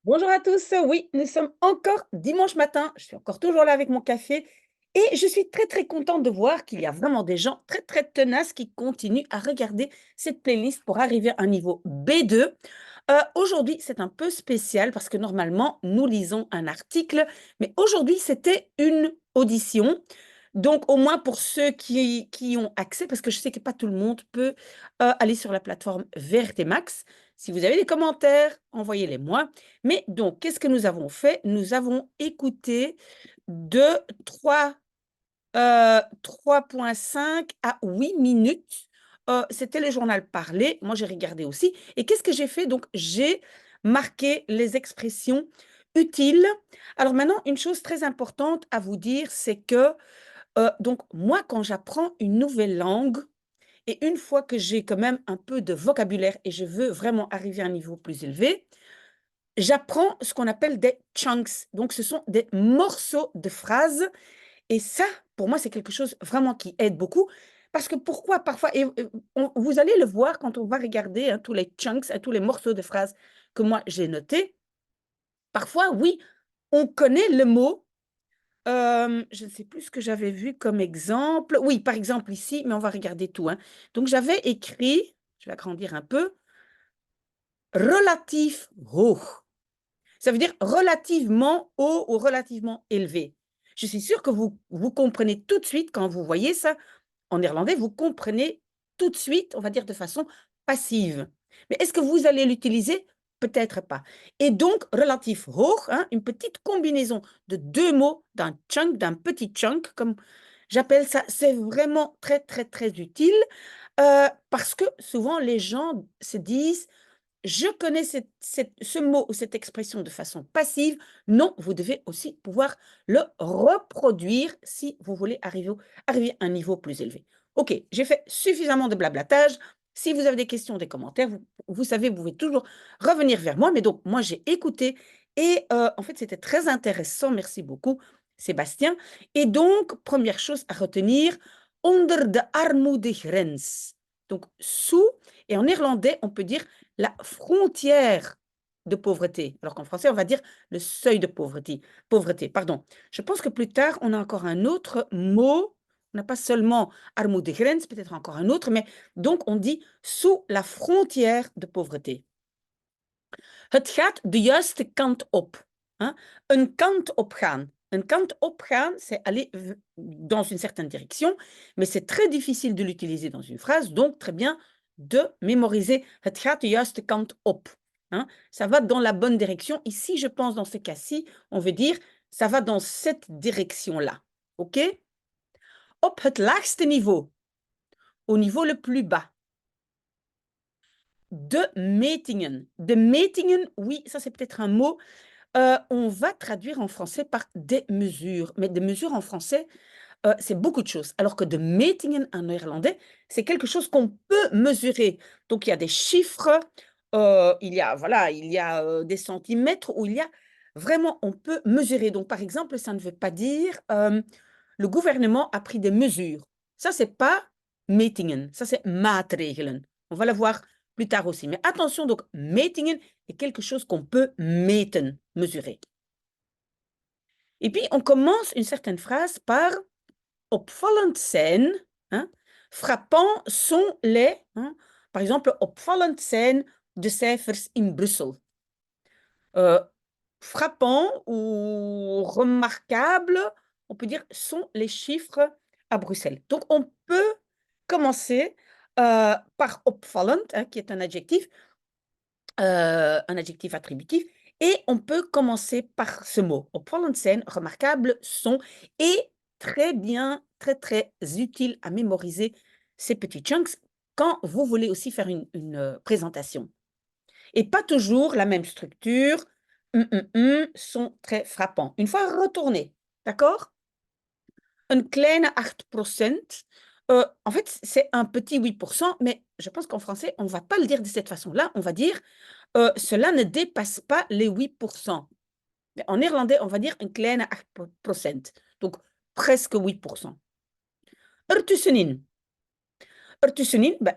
Bonjour à tous, oui, nous sommes encore dimanche matin, je suis encore toujours là avec mon café et je suis très très contente de voir qu'il y a vraiment des gens très très tenaces qui continuent à regarder cette playlist pour arriver à un niveau B2. Aujourd'hui, c'est un peu spécial parce que normalement, nous lisons un article, mais aujourd'hui, c'était une audition. Donc, au moins pour ceux qui ont accès, parce que je sais que pas tout le monde peut aller sur la plateforme VRT Max. Si vous avez des commentaires, envoyez-les moi. Mais donc, qu'est-ce que nous avons fait? Nous avons écouté de 3, 3,5 à 8 minutes. C'était le journal parlé. Moi, j'ai regardé aussi. Et qu'est-ce que j'ai fait? Donc, j'ai marqué les expressions utiles. Alors maintenant, une chose très importante à vous dire, c'est que donc moi, quand j'apprends une nouvelle langue, et une fois que j'ai quand même un peu de vocabulaire et je veux vraiment arriver à un niveau plus élevé, j'apprends ce qu'on appelle des chunks. Donc, ce sont des morceaux de phrases. Et ça, pour moi, c'est quelque chose vraiment qui aide beaucoup. Parce que pourquoi parfois, et vous allez le voir quand on va regarder tous les chunks, tous les morceaux de phrases que moi j'ai notés. Parfois, oui, on connaît le mot. Je ne sais plus ce que j'avais vu comme exemple. Oui, par exemple ici, mais on va regarder tout, hein. Donc, j'avais écrit, je vais agrandir un peu, relatif hoog. Ça veut dire relativement haut ou relativement élevé. Je suis sûre que vous comprenez tout de suite quand vous voyez ça en néerlandais, vous comprenez tout de suite, on va dire de façon passive. Mais est-ce que vous allez l'utiliser? Peut-être pas. Et donc, relatif hoog, hein, une petite combinaison de deux mots, d'un chunk, d'un petit chunk, comme j'appelle ça, c'est vraiment très, très, très utile parce que souvent les gens se disent je connais ce mot ou cette expression de façon passive. Non, vous devez aussi pouvoir le reproduire si vous voulez arriver à un niveau plus élevé. OK, j'ai fait suffisamment de blablatage. Si vous avez des questions, des commentaires, vous savez, vous pouvez toujours revenir vers moi. Mais donc, moi, j'ai écouté et en fait, c'était très intéressant. Merci beaucoup, Sébastien. Et donc, première chose à retenir, onder de armoedegrens. Donc, sous, et en néerlandais, on peut dire la frontière de pauvreté. Alors qu'en français, on va dire le seuil de pauvreté. Pauvreté, pardon. Je pense que plus tard, on a encore un autre mot. On n'a pas seulement armoedegrens, peut-être encore un autre, mais donc on dit sous la frontière de pauvreté. Het gaat de juiste kant op. Hein? Een kant op gaan. Een kant op gaan, c'est aller dans une certaine direction, mais c'est très difficile de l'utiliser dans une phrase, donc très bien de mémoriser. Het gaat de juiste kant op. Hein? Ça va dans la bonne direction. Ici, je pense, dans ce cas-ci, on veut dire ça va dans cette direction-là. OK? Op het laagste niveau, au niveau le plus bas. De metingen. De metingen, oui, ça c'est peut-être un mot. On va traduire en français par des mesures. Mais des mesures en français, c'est beaucoup de choses. Alors que de metingen en néerlandais, c'est quelque chose qu'on peut mesurer. Donc il y a des chiffres, il y a, voilà, il y a des centimètres où il y a vraiment, on peut mesurer. Donc par exemple, ça ne veut pas dire le gouvernement a pris des mesures. Ça, c'est pas metingen, ça c'est maatregelen. On va le voir plus tard aussi. Mais attention, donc metingen est quelque chose qu'on peut meten, mesurer. Et puis, on commence une certaine phrase par opvallend zijn, hein, frappant sont les, hein, par exemple, opvallend zijn de cijfers in Brussel. Frappant ou remarquable, on peut dire, sont les chiffres à Bruxelles. Donc, on peut commencer par opvallend, hein, qui est un adjectif attributif, et on peut commencer par ce mot. Opvallend zijn, remarquables sont, et très bien, très, très utile à mémoriser ces petits chunks quand vous voulez aussi faire une présentation. Et pas toujours la même structure. Sont très frappants. Une fois retourné, d'accord? Een kleine 8%. En fait, c'est un petit 8%, mais je pense qu'en français, on ne va pas le dire de cette façon-là. On va dire cela ne dépasse pas les 8%. Mais en néerlandais, on va dire een kleine 8%. Donc, presque 8%. Ertussenin. Ertussenin, ben,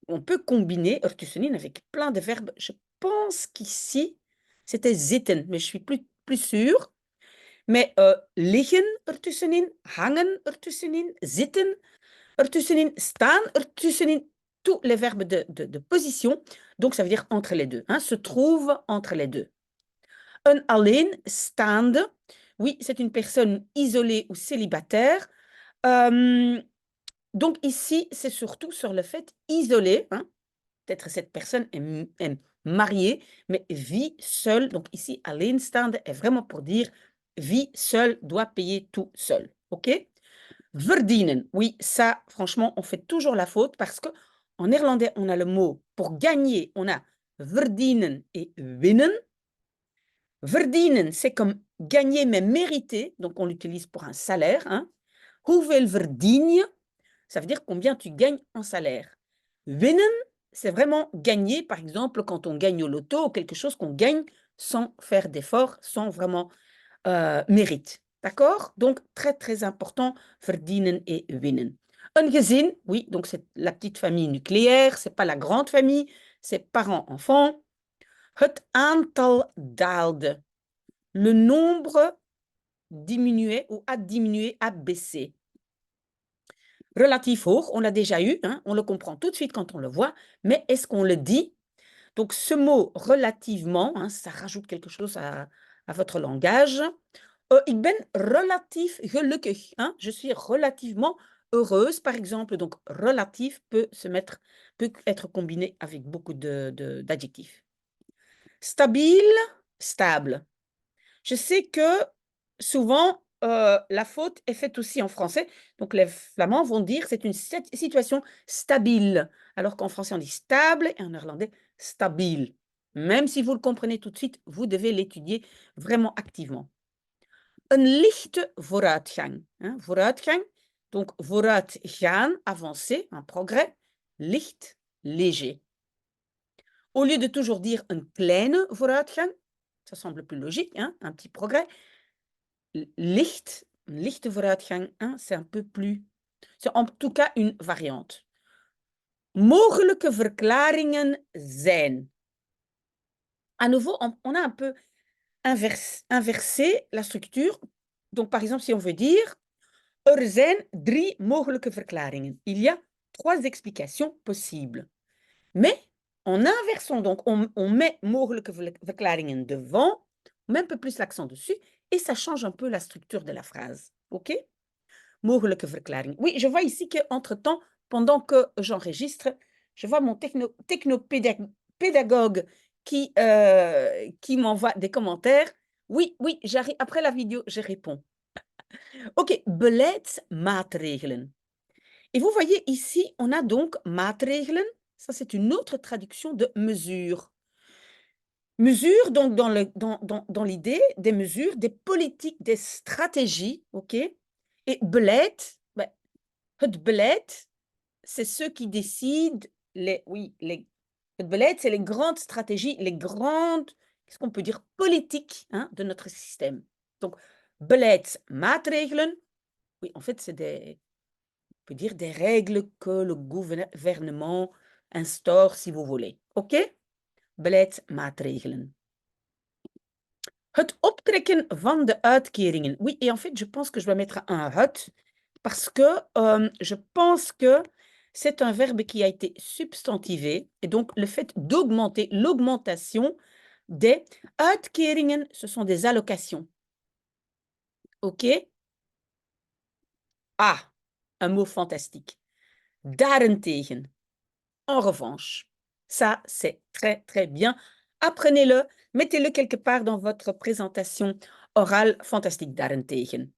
on peut combiner ertussenin avec plein de verbes. Je pense qu'ici, C'était zitten, mais je suis plus sûre. Mais liggen ertussenin, hangen ertussenin, zitten ertussenin, staan ertussenin, tous les verbes de position, donc ça veut dire entre les deux, hein, se trouve entre les deux. Een alleenstaande, oui, c'est une personne isolée ou célibataire. Donc ici, c'est surtout sur le fait isolé, hein. Peut-être cette personne est mariée, mais vit seule. Donc ici, alleenstaande est vraiment pour dire vit seule, doit payer tout seul. OK? Verdienen, oui, ça, franchement, on fait toujours la faute parce que en néerlandais, on a le mot pour gagner, on a verdienen et winnen. Verdienen, c'est comme gagner mais mériter, donc on l'utilise pour un salaire. Hein. Hoeveel verdien je? Ça veut dire combien tu gagnes en salaire. Winnen, c'est vraiment gagner, par exemple, quand on gagne au loto, quelque chose qu'on gagne sans faire d'effort, sans vraiment mérite. D'accord? Donc, très, très important, verdienen et winnen. Un gezin, oui, donc c'est la petite famille nucléaire, c'est pas la grande famille, c'est parents-enfants. Het aantal daalde. Le nombre diminuait ou a diminué, a baissé. Relatif hoog, on l'a déjà eu, hein, on le comprend tout de suite quand on le voit, mais est-ce qu'on le dit? Donc, ce mot relativement, hein, ça rajoute quelque chose à votre langage. Ik ben relatief gelukkig. Hein? Je suis relativement heureuse, par exemple. Donc, relatif peut être combiné avec beaucoup d'adjectifs. Stabiel, stable. Je sais que souvent, la faute est faite aussi en français. Donc, les Flamands vont dire c'est une situation stabile. Alors qu'en français, on dit stable et en néerlandais, stabiel. Même si vous le comprenez tout de suite, vous devez l'étudier vraiment activement. Een lichte vooruitgang. Hein, vooruitgang, donc vooruit gaan, avancer, un progrès. Licht, léger. Au lieu de toujours dire een kleine vooruitgang, ça semble plus logique, hein, un petit progrès. Licht, een lichte vooruitgang, hein, c'est un peu plus... C'est en tout cas une variante. Mogelijke verklaringen zijn. À nouveau, on a un peu inversé la structure. Donc, par exemple, si on veut dire er zijn 3 mogelijke verklaringen. Il y a 3 explications possibles. Mais en inversant, donc on met mogelijke verklaringen devant, on met un peu plus l'accent dessus et ça change un peu la structure de la phrase. OK? Mogelijke verklaringen. Oui, je vois ici qu'entre-temps, pendant que j'enregistre, je vois mon technopédagogue qui m'envoie des commentaires. Oui, j'arrive. Après la vidéo, je réponds. OK, beleidsmaatregelen. Et vous voyez ici, on a donc maatregelen. Ça, c'est une autre traduction de mesure. Mesure, donc dans l'idée des mesures, des politiques, des stratégies, OK? Et beleid, ben, het beleid, c'est ceux qui décident het beleid, c'est les grandes stratégies, les grandes, qu'est-ce qu'on peut dire, politiques, hein, de notre système. Donc, beleidsmaatregelen, oui, en fait, c'est on peut dire des règles que le gouvernement instaure, si vous voulez. OK? Beleidsmaatregelen. Het optrekken van de uitkeringen. Oui, et en fait, je pense que je dois mettre un het parce que je pense que c'est un verbe qui a été substantivé et donc le fait d'augmenter, l'augmentation des uitkeringen, ce sont des allocations. OK? Ah, un mot fantastique. Daarentegen. En revanche, ça, c'est très, très bien. Apprenez-le, mettez-le quelque part dans votre présentation orale fantastique daarentegen.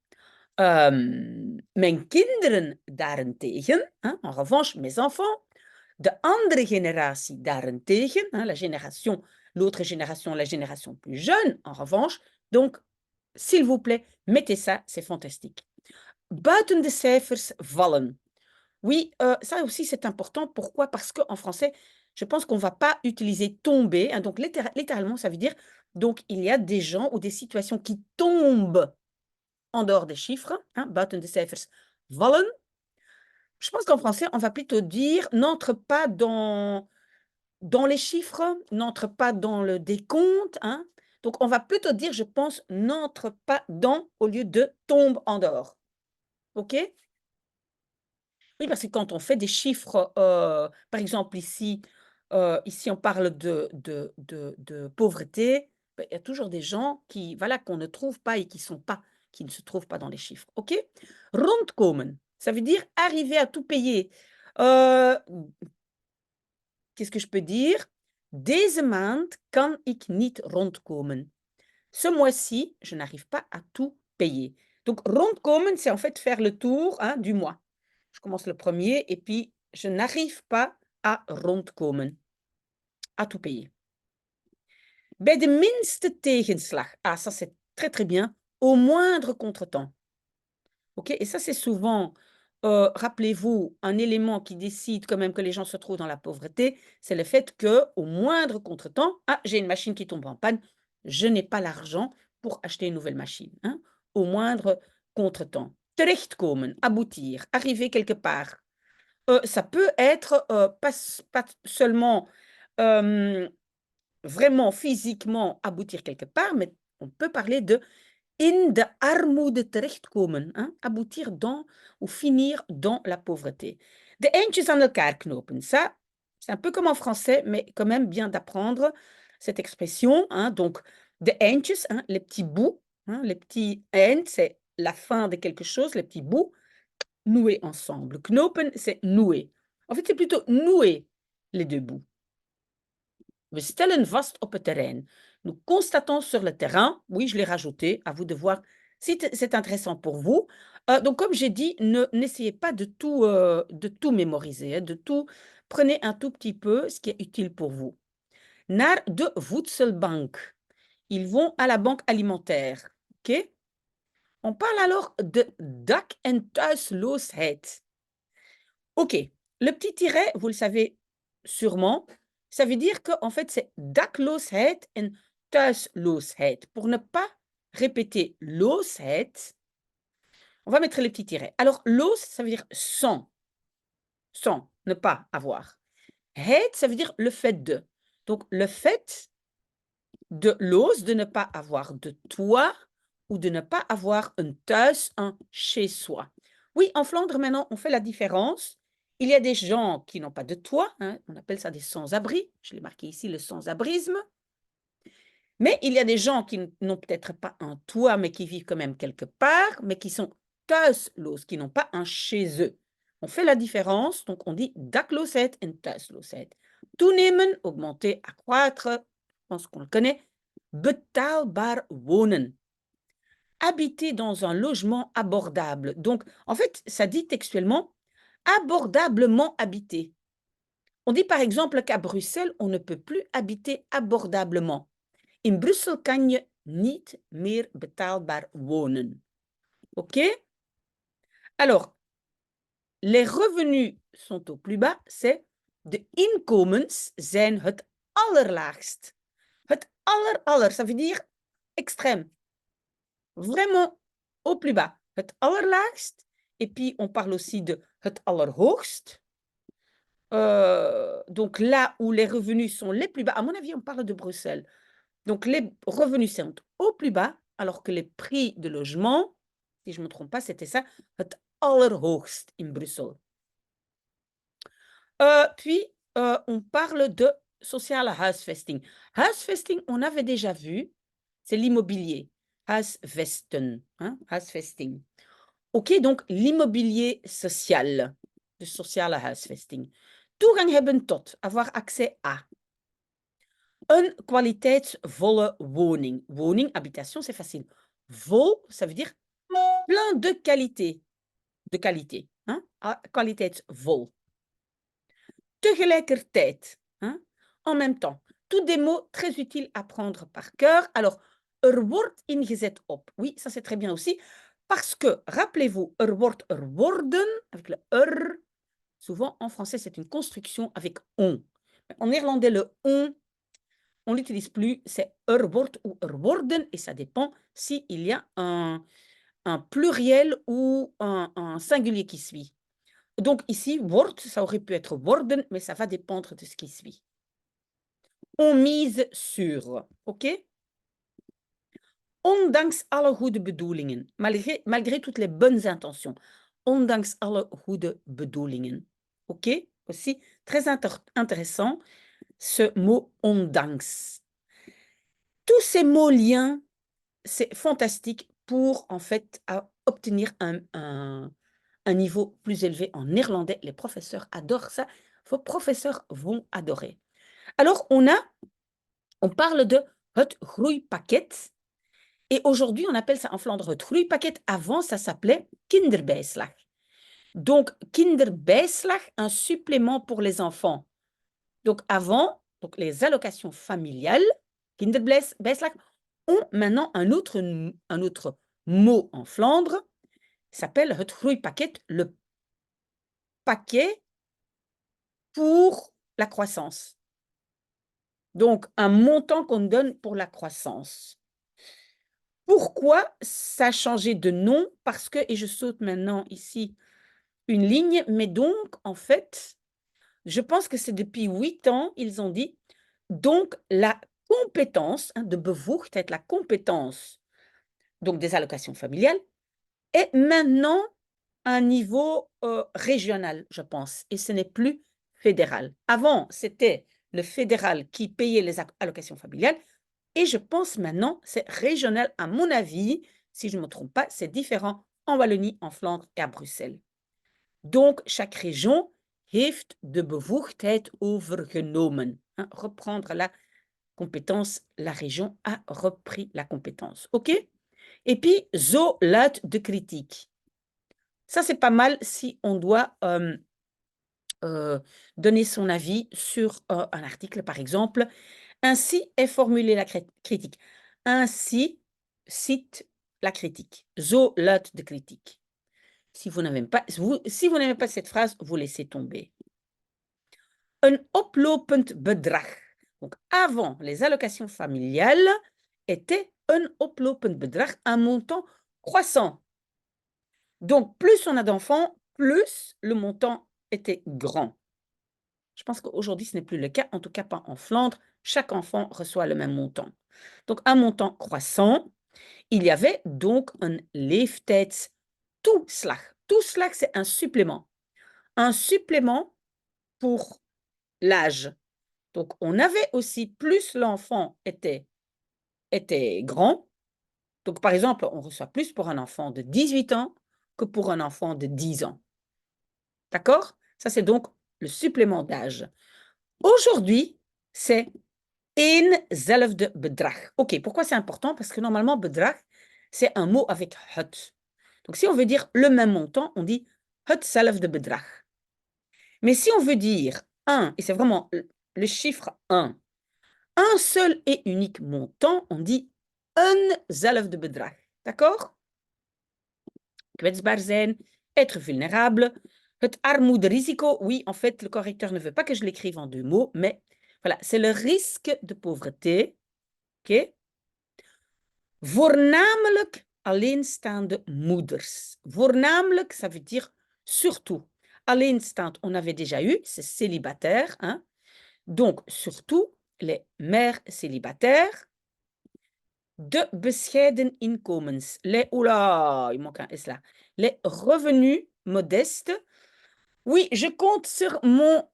Mijn kinderen daarentegen, hein, en revanche, mes enfants. De andere generatie daarentegen, hein, l'autre génération, la génération plus jeune, en revanche. Donc, s'il vous plaît, mettez ça, c'est fantastique. Buiten de cijfers vallen. Oui, ça aussi c'est important. Pourquoi? Parce qu'en français, je pense qu'on ne va pas utiliser tomber. Hein, donc littéralement, ça veut dire donc il y a des gens ou des situations qui tombent en dehors des chiffres. Hein, buiten de cijfers vallen. Je pense qu'en français, on va plutôt dire n'entre pas dans les chiffres, n'entre pas dans le décompte. Hein, Donc, on va plutôt dire, je pense, n'entre pas dans au lieu de tombe en dehors. OK? Oui, parce que quand on fait des chiffres, par exemple ici on parle de pauvreté, bah, il y a toujours des gens qui voilà, qu'on ne trouve pas et qui ne se trouvent pas dans les chiffres. OK? Rondkomen, ça veut dire arriver à tout payer. Heu, Qu'est-ce que je peux dire? Deze maand kan ik niet rondkomen. Ce mois-ci, je n'arrive pas à tout payer. Donc rondkomen, c'est en fait faire le tour, hein, du mois. Je commence le premier et puis je n'arrive pas à rondkomen, à tout payer. Bij de minste tegenslag, ah ça c'est très très bien, au moindre contretemps. OK? Et ça c'est souvent, rappelez-vous, un élément qui décide quand même que les gens se trouvent dans la pauvreté, c'est le fait que au moindre contretemps: «Ah, j'ai une machine qui tombe en panne, je n'ai pas l'argent pour acheter une nouvelle machine», hein? Au moindre contretemps. Terechtkomen, aboutir, arriver quelque part. Ça peut être, pas seulement, hem, vraiment physiquement aboutir quelque part, mais on peut parler de in de armoede terechtkomen, hein, aboutir dans ou finir dans la pauvreté. De eindjes aan elkaar knopen, ça, c'est un peu comme en français, mais quand même bien d'apprendre cette expression, hein. Donc, de eindjes, hein, les petits bouts, hein, les petits eind, c'est la fin de quelque chose, les petits bouts, noués ensemble. Knopen, c'est nouer. En fait, c'est plutôt nouer les 2 bouts. We stellen vast op het terrein. Nous constatons sur le terrain, oui, je l'ai rajouté, à vous de voir si c'est intéressant pour vous. Donc, comme j'ai dit, n'essayez pas de tout mémoriser, hein, de tout. Prenez un tout petit peu ce qui est utile pour vous. Naar de voedselbank. Ils vont à la banque alimentaire. OK? On parle alors de dak- en thuisloosheid. OK. Le petit tiret, vous le savez sûrement, ça veut dire qu'en fait, c'est dakloosheid en thuisloosheid. Pour ne pas répéter loosheid, on va mettre les petits tirets. Alors, loos, ça veut dire sans, ne pas avoir. Heid, ça veut dire le fait de. Donc, le fait de loos, de ne pas avoir de toit ou de ne pas avoir un thuis, un chez soi. Oui, en Flandre, maintenant, on fait la différence. Il y a des gens qui n'ont pas de toit, hein, on appelle ça des sans-abri. Je l'ai marqué ici, le sans-abrisme. Mais il y a des gens qui n'ont peut-être pas un toit, mais qui vivent quand même quelque part, mais qui sont thuisloos, qui n'ont pas un chez eux. On fait la différence, donc on dit dakloosheid en thuisloosheid. Toenemen, augmenter, accroître, je pense qu'on le connaît. Betaalbaar wonen. Habiter dans un logement abordable. Donc, en fait, ça dit textuellement abordablement habiter. On dit par exemple qu'à Bruxelles, on ne peut plus habiter abordablement. In Brussel kan je niet meer betaalbaar wonen. OK? Alors, les revenus sont au plus bas, c'est de inkomens zijn het allerlaagst. Het aller, ça veut dire extrême. Vraiment au plus bas. Het allerlaagst. Et puis, on parle aussi de het allerhoogst. Donc là où les revenus sont les plus bas, à mon avis, on parle de Bruxelles. Donc les revenus sont au plus bas, alors que les prix de logement, si je ne me trompe pas, c'était ça, het allerhoogst in Bruxelles. Puis, on parle de sociale huisvesting. Huisvesting, on avait déjà vu, c'est l'immobilier. Huisvesten, hein, huisvesting. OK, donc l'immobilier social, de sociale huisvesting. Toegang hebben tot, avoir accès à. Een kwaliteitsvolle woning. Woning, habitation, c'est facile. Vol, ça veut dire plein de qualité. De qualité, hein? Kwaliteitsvol. Tegelijkertijd, hein? En même temps. Tous des mots très utiles à prendre par cœur. Alors, er wordt ingezet op. Oui, ça c'est très bien aussi. Parce que, rappelez-vous, er wordt, er worden, avec le er. Souvent, en français, c'est une construction avec on. En néerlandais, le on l'utilise plus, c'est er wordt ou er worden, et ça dépend s'il y a un pluriel ou un singulier qui suit. Donc ici, wordt, ça aurait pu être worden, mais ça va dépendre de ce qui suit. On mise sur, OK? Ondanks alle goede bedoelingen, malgré toutes les bonnes intentions. Ondanks alle goede bedoelingen. OK? Aussi, très intéressant, ce mot ondanks. Tous ces mots liens, c'est fantastique pour, en fait, obtenir un niveau plus élevé en néerlandais. Les professeurs adorent ça. Vos professeurs vont adorer. Alors, on parle de het groeipakket. Et aujourd'hui, on appelle ça en Flandre het groeipakket. Avant, ça s'appelait kinderbijslag. Donc, kinderbijslag, un supplément pour les enfants. Donc, avant, donc les allocations familiales, kinderbijslag, ont maintenant un autre mot en Flandre, s'appelle het groeipakket, le paquet pour la croissance. Donc, un montant qu'on donne pour la croissance. Pourquoi ça a changé de nom? Parce que, et je saute maintenant ici une ligne, mais donc, en fait, je pense que c'est depuis 8 ans, ils ont dit, donc la compétence de bevoegdheid, la compétence donc des allocations familiales, est maintenant à un niveau régional, je pense, et ce n'est plus fédéral. Avant, c'était le fédéral qui payait les allocations familiales, et je pense maintenant, c'est régional, à mon avis, si je ne me trompe pas, c'est différent en Wallonie, en Flandre et à Bruxelles. Donc, chaque région heeft de bevoegdheid overgenomen. Reprendre la compétence, la région a repris la compétence. OK? Et puis, zo luidt de critique. Ça, c'est pas mal si on doit donner son avis sur un article, par exemple. Ainsi est formulée la critique. Ainsi cite la critique. Zo luidt de critique. Si vous n'aimez pas cette phrase, vous laissez tomber. Un oplopend bedrag. Donc, avant, les allocations familiales étaient un oplopend bedrag, un montant croissant. Donc, plus on a d'enfants, plus le montant était grand. Je pense qu'aujourd'hui, ce n'est plus le cas, en tout cas pas en Flandre. Chaque enfant reçoit le même montant. Donc, un montant croissant. Il y avait donc un leeftijdstoeslag. Toeslag, c'est un supplément. Un supplément pour l'âge. Donc, on avait aussi, plus l'enfant était grand. Donc, par exemple, on reçoit plus pour un enfant de 18 ans que pour un enfant de 10 ans. D'accord? Ça, c'est donc le supplément d'âge. Aujourd'hui, c'est eenzelfde bedrag. OK, pourquoi c'est important? Parce que normalement, bedrag, c'est un mot avec het. Donc, si on veut dire le même montant, on dit hetzelfde bedrag. Mais si on veut dire 1, et c'est vraiment le chiffre 1, un seul et unique montant, on dit eenzelfde bedrag. D'accord? Kwetsbaar zijn, être vulnérable. Het armoederisico, oui, en fait, le correcteur ne veut pas que je l'écrive en 2 mots, mais voilà, c'est le risque de pauvreté. OK? Voornamelijk alleenstaande moeders. Voornamelijk, ça veut dire surtout. Alleenstaand, on avait déjà eu, c'est célibataire. Hein? Donc, surtout, les mères célibataires. De bescheiden inkomens. Oula, il manque un S là. Les revenus modestes. Oui, je compte sur mon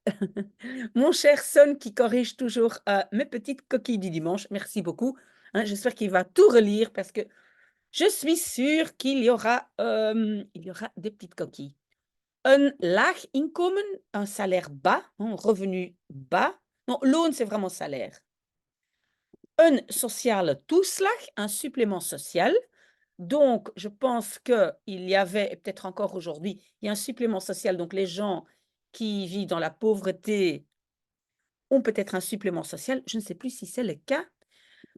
cher son qui corrige toujours mes petites coquilles du dimanche. Merci beaucoup. Hein, j'espère qu'il va tout relire parce que je suis sûre qu'il y aura des petites coquilles. Un laag inkomen, un salaire bas, un revenu bas. Non, loon, c'est vraiment salaire. Un sociale toeslag, un supplément social. Donc, je pense qu'il y avait, et peut-être encore aujourd'hui, il y a un supplément social. Donc, les gens qui vivent dans la pauvreté ont peut-être un supplément social. Je ne sais plus si c'est le cas.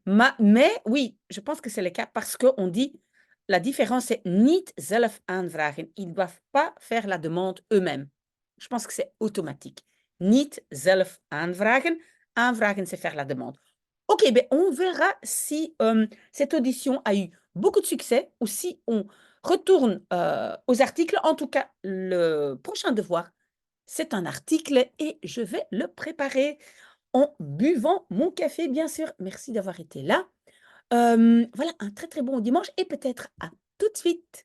Mais oui, je pense que c'est le cas parce qu'on dit, la différence est niet zelf aanvragen. Ils ne doivent pas faire la demande eux-mêmes. Je pense que c'est automatique. Niet zelf aanvragen. Aanvragen, c'est faire la demande. OK, ben on verra si cette audition a eu beaucoup de succès ou si on retourne aux articles. En tout cas, le prochain devoir, c'est un article et je vais le préparer en buvant mon café, bien sûr. Merci d'avoir été là. Voilà un très, très bon dimanche et peut-être à tout de suite.